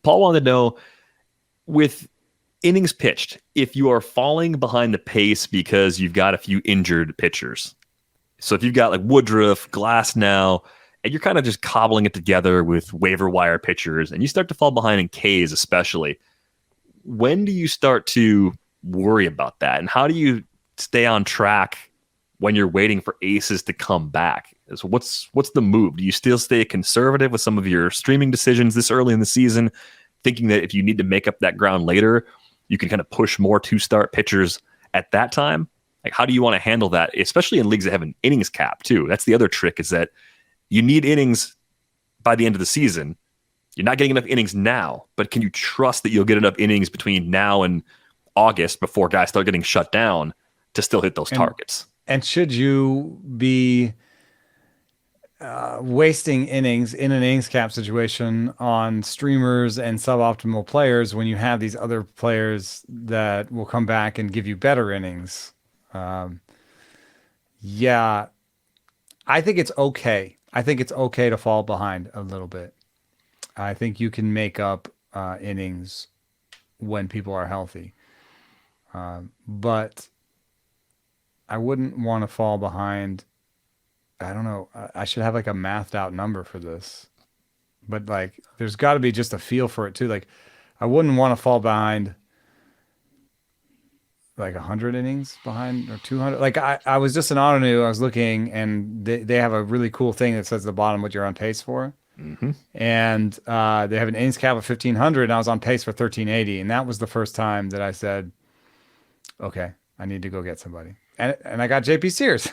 Paul wanted to know, with innings pitched, if you are falling behind the pace because you've got a few injured pitchers. So if you've got like Woodruff, Glass now, and you're kind of just cobbling it together with waiver wire pitchers, and you start to fall behind in Ks especially, when do you start to worry about that? And how do you stay on track when you're waiting for aces to come back? So what's the move? Do you still stay conservative with some of your streaming decisions this early in the season, thinking that if you need to make up that ground later, you can kind of push more 2-start pitchers at that time? Like, how do you want to handle that, especially in leagues that have an innings cap too? That's the other trick, is that you need innings by the end of the season. You're not getting enough innings now, but can you trust that you'll get enough innings between now and August before guys start getting shut down to still hit those targets? And should you be wasting innings in an innings cap situation on streamers and suboptimal players when you have these other players that will come back and give you better innings? Yeah, I think it's okay. I think it's okay to fall behind a little bit. I think you can make up innings when people are healthy. But I wouldn't want to fall behind. I don't know. I should have like a mathed out number for this, but like, there's got to be just a feel for it too. Like, I wouldn't want to fall behind like 100 innings behind or 200. Like I was just an Ottoneu. I was looking, and they have a really cool thing that says at the bottom what you're on pace for. Mm-hmm. And they have an innings cap of 1,500, and I was on pace for 1,380. And that was the first time that I said, okay, I need to go get somebody. And I got JP Sears.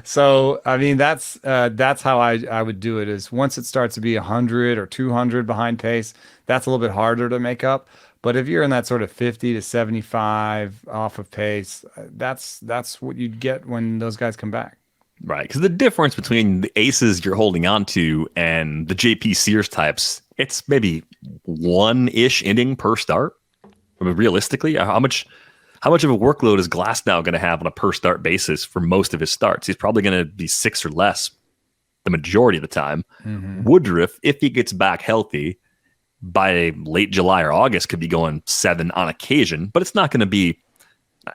So, I mean, that's how I would do it, is once it starts to be 100 or 200 behind pace, that's a little bit harder to make up. But if you're in that sort of 50 to 75 off of pace, that's what you'd get when those guys come back. Right, because the difference between the aces you're holding on to and the JP Sears types, it's maybe one-ish inning per start. I mean, realistically, how much of a workload is Glasnow going to have on a per start basis for most of his starts? He's probably going to be 6 or less the majority of the time. Mm-hmm. Woodruff, if he gets back healthy by late July or August, could be going 7 on occasion, but it's not going to be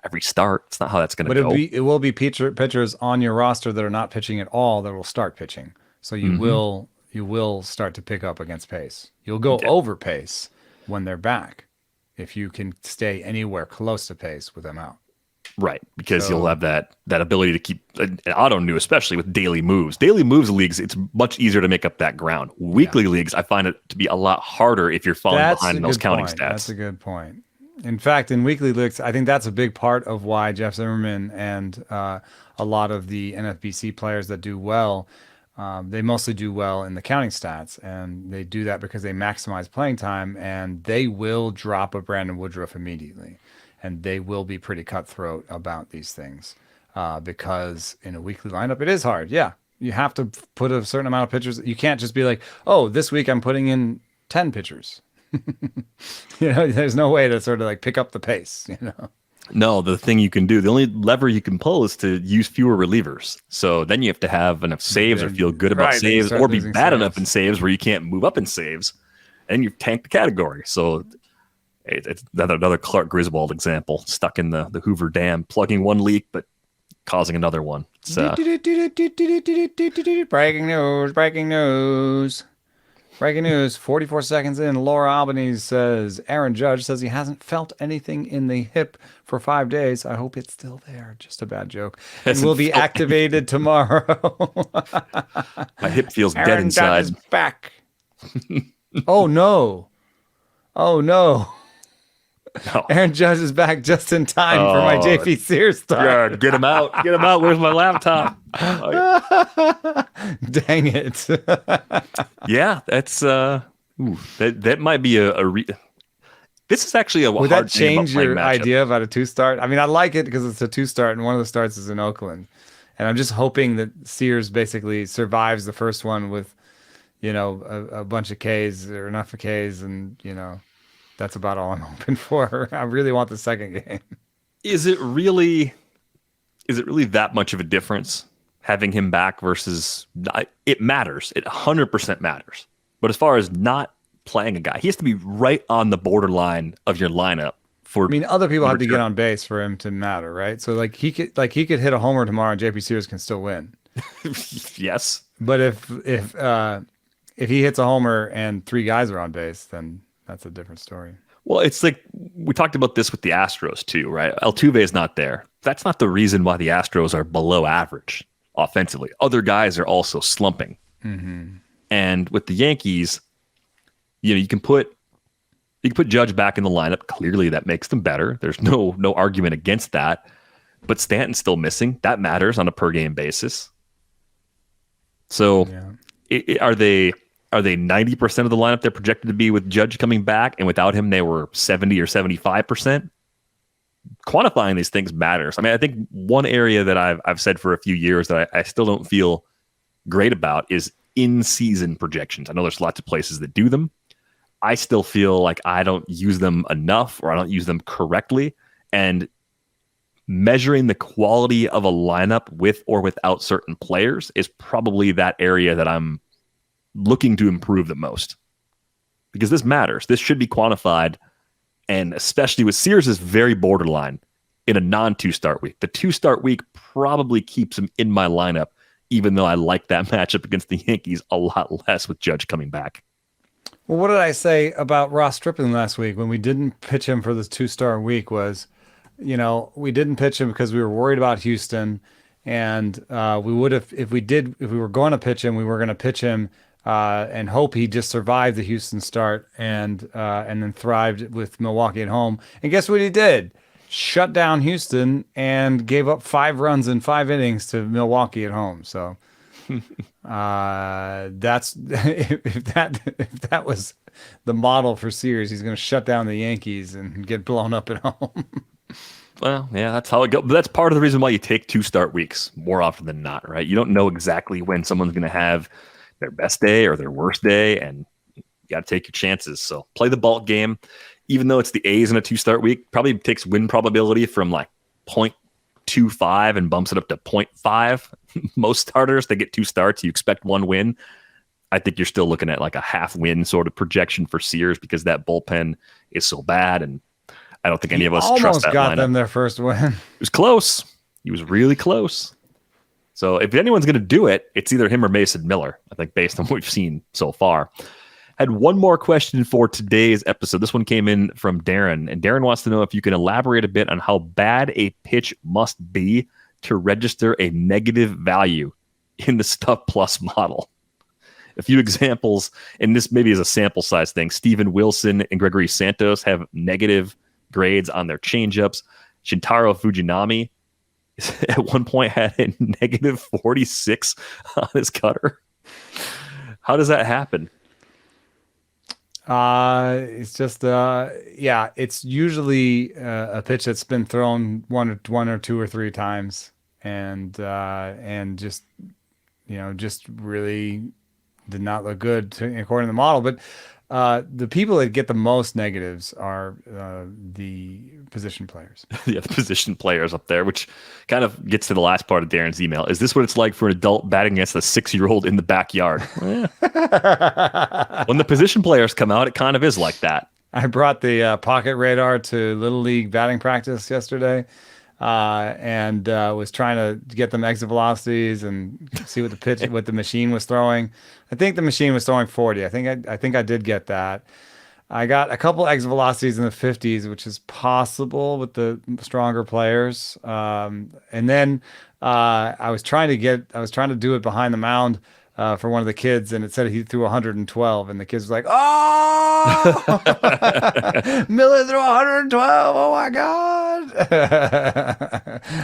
every start. It's not how that's going to go. But it will be pitchers on your roster that are not pitching at all that will start pitching. So you will start to pick up against pace. You'll go over pace when they're back, if you can stay anywhere close to pace with them out. Right, because you'll have that ability to keep an Ottoneu, especially with daily moves. Daily moves leagues, it's much easier to make up that ground. Weekly leagues, I find it to be a lot harder if you're falling behind those counting stats. That's a good point. In fact, in weekly leagues, I think that's a big part of why Jeff Zimmerman and a lot of the NFBC players that do well, they mostly do well in the counting stats, and they do that because they maximize playing time, and they will drop a Brandon Woodruff immediately, and they will be pretty cutthroat about these things because in a weekly lineup, it is hard. Yeah, you have to put a certain amount of pitchers. You can't just be like, oh, this week I'm putting in 10 pitchers. There's no way to sort of like pick up the pace, No, the thing you can do, the only lever you can pull is to use fewer relievers. So then you have to have enough saves or feel good about saves, or be bad enough in saves where you can't move up in saves, and you tank the category. So it's another Clark Griswold example, stuck in the Hoover Dam, plugging one leak but causing another one. Breaking news. Breaking news, 44 seconds in, Laura Albanese says, Aaron Judge says he hasn't felt anything in the hip for 5 days. I hope it's still there. Just a bad joke. And will be activated tomorrow. My hip feels Aaron dead inside. Judge is back. Oh, no. No. Aaron Judge is back just in time for my JP Sears start. Yeah, get him out. Get him out. Where's my laptop? Dang it. Yeah, that's that might be this is actually a Would hard that change thing about your matchup. idea about a 2-start? I mean, I like it because it's a 2-start, and one of the starts is in Oakland. And I'm just hoping that Sears basically survives the first one with, a bunch of Ks or enough of Ks, and, that's about all I'm hoping for. I really want the second game. Is it really that much of a difference having him back versus it matters. It 100% matters. But as far as not playing a guy, he has to be right on the borderline of your lineup for. I mean, other people have to get on base for him to matter, right? So he could hit a homer tomorrow and JP Sears can still win. Yes. But if he hits a homer and 3 guys are on base, then that's a different story. Well, it's like we talked about this with the Astros too, right? Altuve is not there. That's not the reason why the Astros are below average offensively. Other guys are also slumping. Mm-hmm. And with the Yankees, you can put Judge back in the lineup. Clearly, that makes them better. There's no argument against that. But Stanton's still missing. That matters on a per game basis. So, are they 90% of the lineup they're projected to be with Judge coming back, and without him they were 70 or 75%? Quantifying these things matters. I mean, I think one area that I've said for a few years that I still don't feel great about is in-season projections. I know there's lots of places that do them. I still feel like I don't use them enough, or I don't use them correctly. And measuring the quality of a lineup with or without certain players is probably that area that I'm looking to improve the most. because this matters. This should be quantified, and especially with Sears is very borderline in a non-2-start week. The 2-start week probably keeps him in my lineup, even though I like that matchup against the Yankees a lot less with Judge coming back. Well, what did I say about Ross Stripling last week when we didn't pitch him for this 2-start week was, we didn't pitch him because we were worried about Houston, and we would have, if we were going to pitch him, we were going to pitch him and hope he just survived the Houston start and then thrived with Milwaukee at home. And guess what he did? Shut down Houston and gave up 5 runs in 5 innings to Milwaukee at home. So that's if that was the model for Sears, he's going to shut down the Yankees and get blown up at home. Well, yeah, that's how it goes. But that's part of the reason why you take 2-start weeks more often than not, right? You don't know exactly when someone's going to have their best day or their worst day, and you got to take your chances. So play the bulk game. Even though it's the A's in a 2-start week, probably takes win probability from like 0.25 and bumps it up to 0.5. Most starters, they get 2 starts. You expect 1 win. I think you're still looking at like a half win sort of projection for Sears because that bullpen is so bad, and I don't think any of us trust that almost got lineup. them their first win. It was close. He was really close. So if anyone's going to do it, it's either him or Mason Miller, I think, based on what we've seen so far. Had one more question for today's episode. This one came in from Darren, and Darren wants to know if you can elaborate a bit on how bad a pitch must be to register a negative value in the Stuff Plus model. A few examples, and this maybe is a sample size thing. Steven Wilson and Gregory Santos have negative grades on their changeups. Shintaro Fujinami at one point had a negative 46 on his cutter. How does that happen? It's just it's usually a pitch that's been thrown one or 2 or 3 times, and just just really did not look good according to the model. But the people that get the most negatives are the position players. Yeah, the position players up there, which kind of gets to the last part of Darren's email. Is this what it's like for an adult batting against a 6-year-old in the backyard? When the position players come out, it kind of is like that. I brought the pocket radar to Little League batting practice yesterday, and was trying to get them exit velocities and see what the machine was throwing. I think the machine was throwing 40. I think I did get that. I got a couple exit velocities in the 50s, which is possible with the stronger players. And then I was trying to do it behind the mound for one of the kids, and it said he threw 112, and the kids was like, "Oh, Miller threw 112! Oh my god!"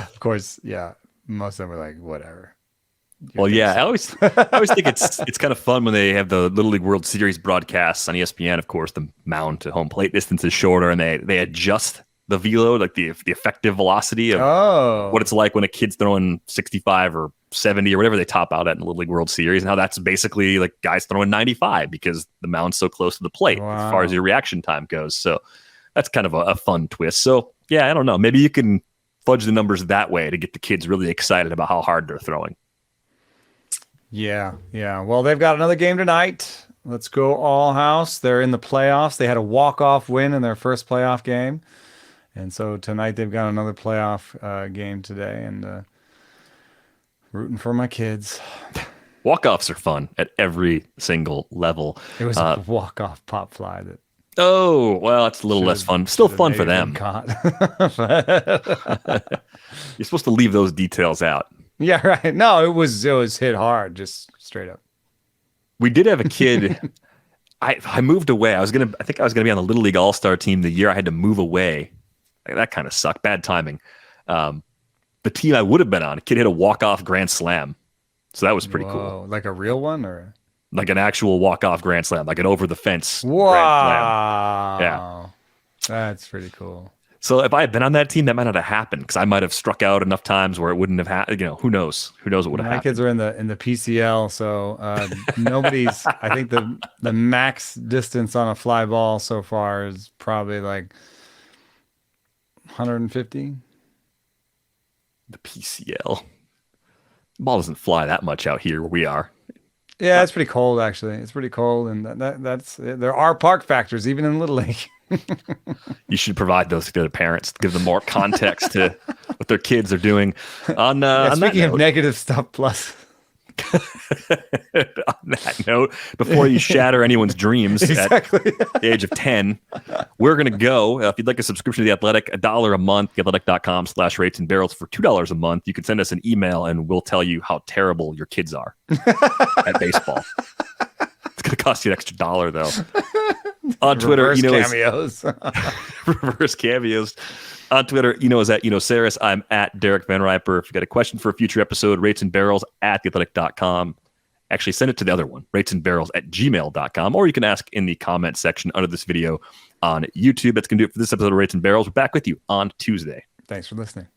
Of course, yeah. Most of them were like, "Whatever." Well, yeah, I always think it's kind of fun when they have the Little League World Series broadcasts on ESPN. Of course, the mound to home plate distance is shorter, and they adjust the velo, like the effective velocity of what it's like when a kid's throwing 65 or 70 or whatever they top out at in the Little League World Series, and how that's basically like guys throwing 95 because the mound's so close to the plate as far as your reaction time goes. So that's kind of a fun twist. So yeah, I don't know. Maybe you can fudge the numbers that way to get the kids really excited about how hard they're throwing. Yeah. Well, they've got another game tonight. Let's go all house. They're in the playoffs. They had a walk-off win in their first playoff game. And so tonight they've got another playoff game today, and rooting for my kids. Walk-offs are fun at every single level. It was a walk-off pop fly that. Oh, well, that's a little less fun. Still fun for them. You're supposed to leave those details out. Yeah, right. No, it was hit hard, just straight up. We did have a kid. I moved away. I think I was gonna be on the Little League All-Star team the year I had to move away. That kind of sucked. Bad timing. The team I would have been on, a kid hit a walk-off grand slam. So that was pretty cool. Like a real one, or like an actual walk-off grand slam, like an over-the-fence grand slam. Yeah. That's pretty cool. So if I had been on that team, that might not have happened because I might have struck out enough times where it wouldn't have happened. Who knows? Who knows what would have happened? My kids are in the PCL, so nobody's. I think the max distance on a fly ball so far is probably like 150. The PCL. The ball doesn't fly that much out here where we are. Yeah, it's pretty cold actually. It's pretty cold, and that's there are park factors even in Little League. You should provide those to the other parents, give them more context to what their kids are doing. On Speaking of negative stuff, plus. On that note, before you shatter anyone's dreams at the age of 10, we're going to go. If you'd like a subscription to The Athletic, $1 a month, theathletic.com/rates and barrels for $2 a month. You can send us an email and we'll tell you how terrible your kids are at baseball. It's going to cost you an extra $1, though. On Twitter, cameos. Reverse cameos. On Twitter, is at Saris. I'm at Derek Van Riper. If you've got a question for a future episode, rates and barrels at theathletic.com. Actually, send it to the other one, ratesandbarrels@gmail.com, or you can ask in the comment section under this video on YouTube. That's going to do it for this episode of Rates and Barrels. We're back with you on Tuesday. Thanks for listening.